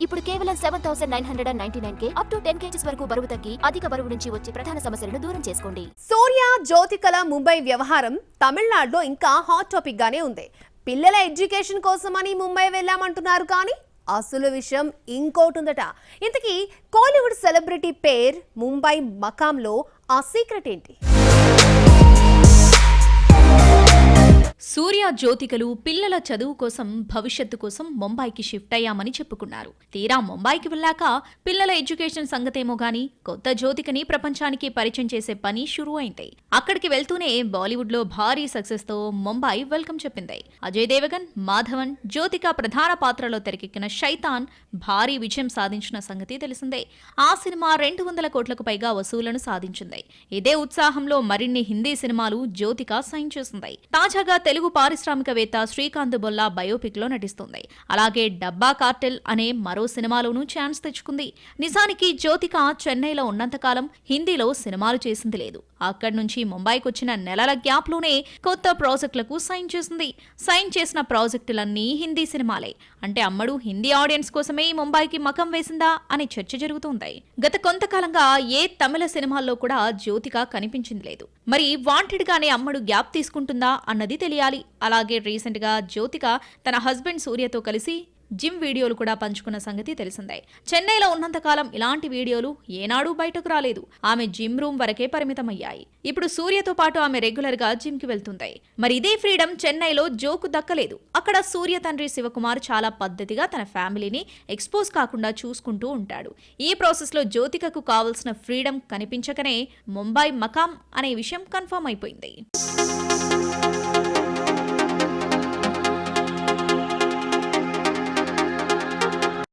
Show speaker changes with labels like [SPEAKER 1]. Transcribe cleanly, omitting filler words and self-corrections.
[SPEAKER 1] ఇప్పుడు కేవలం 7,999K up to 10 kgs వరకు బరువు తగ్గి అధిక బరువు నుంచి వచ్చే ప్రధాన సమస్యలను దూరం చేసుకోండి.
[SPEAKER 2] సూర్య జ్యోతికల ముంబై వ్యవహారం తమిళనాడులో ఇంకా హాట్ టాపిక్ గానే ఉంది. పిల్లల ఎడ్యుకేషన్ కోసమని ముంబై వెళ్ళామంటున్నారు కానీ అసలు విషయం ఇంకోటి ఉందట. ఇంతకీ కోలీవుడ్ సెలబ్రిటీ పేర్ ముంబై మకాంలో ఆ సీక్రెట్ ఏంటి?
[SPEAKER 3] సూర్య జ్యోతికలు పిల్లల చదువు కోసం భవిష్యత్తు కోసం ముంబైకి షిఫ్ట్ అయ్యామని చెప్పుకున్నారు. తీరా ముంబైకి వెళ్ళాక పిల్లల ఎడ్యుకేషన్ సంగతేమో గాని కొత్త జ్యోతికని ప్రపంచానికి పరిచయం చేసే పని షురూ అయింది. అక్కడికి వెళ్తూనే బాలీవుడ్ లో భారీ సక్సెస్ తో ముంబై వెల్కమ్ చెప్పింది. అజయ్ దేవగన్, మాధవన్, జ్యోతిక ప్రధాన పాత్రలో తెరకెక్కిన శైతాన్ భారీ విజయం సాధించిన సంగతి తెలిసిందే. ఆ సినిమా 200 కోట్లకు పైగా వసూళ్లను సాధించింది. ఇదే ఉత్సాహంలో మరిన్ని హిందీ సినిమాలు జ్యోతిక సైన్ చేసింది. తాజాగా తెలుగు పారిశ్రామికవేత్త శ్రీకాంత్ బొల్లా బయోపిక్ లో నటిస్తుంది. అలాగే డబ్బా కార్టెల్ అనే మరో సినిమాలోనూ ఛాన్స్ తెచ్చుకుంది. నిజానికి జ్యోతిక చెన్నైలో ఉన్నంతకాలం హిందీలో సినిమాలు చేసింది లేదు. అక్కడి నుంచి ముంబైకి వచ్చిన నెలల గ్యాప్ లోనే కొత్త ప్రాజెక్టులకు సైన్ చేసింది. సైన్ చేసిన ప్రాజెక్టులన్నీ హిందీ సినిమాలే. అంటే అమ్మడు హిందీ ఆడియన్స్ కోసమే ముంబైకి మకం వేసిందా అనే చర్చ జరుగుతోంది. గత కొంతకాలంగా ఏ తమిళ సినిమాల్లో కూడా జ్యోతిక కనిపించింది లేదు. మరి వాంటెడ్ గానే అమ్మడు గ్యాప్ తీసుకుంటుందా అన్నది తెలియాలి. అలాగే రీసెంట్ గా జ్యోతిక తన హస్బెండ్ సూర్యతో కలిసి జిమ్ వీడియోలు కూడా పంచుకున్న సంగతి తెలిసిందే. చెన్నైలో ఉన్నంతకాలం ఇలాంటి వీడియోలు ఏనాడూ బయటకు రాలేదు. ఆమె జిమ్ రూమ్ వరకే పరిమితమయ్యాయి. ఇప్పుడు సూర్యతో పాటు ఆమె రెగ్యులర్ గా జిమ్ కి వెళ్తుంది. మరి ఇదే ఫ్రీడమ్ చెన్నైలో జోకు దక్కలేదు. అక్కడ సూర్య తండ్రి శివకుమార్ చాలా పద్ధతిగా తన ఫ్యామిలీని ఎక్స్పోజ్ కాకుండా చూసుకుంటూ ఉంటాడు. ఈ ప్రాసెస్ లో జ్యోతికకు కావాల్సిన ఫ్రీడమ్ కనిపించకనే ముంబై మకాం అనే విషయం కన్ఫర్మ్ అయిపోయింది.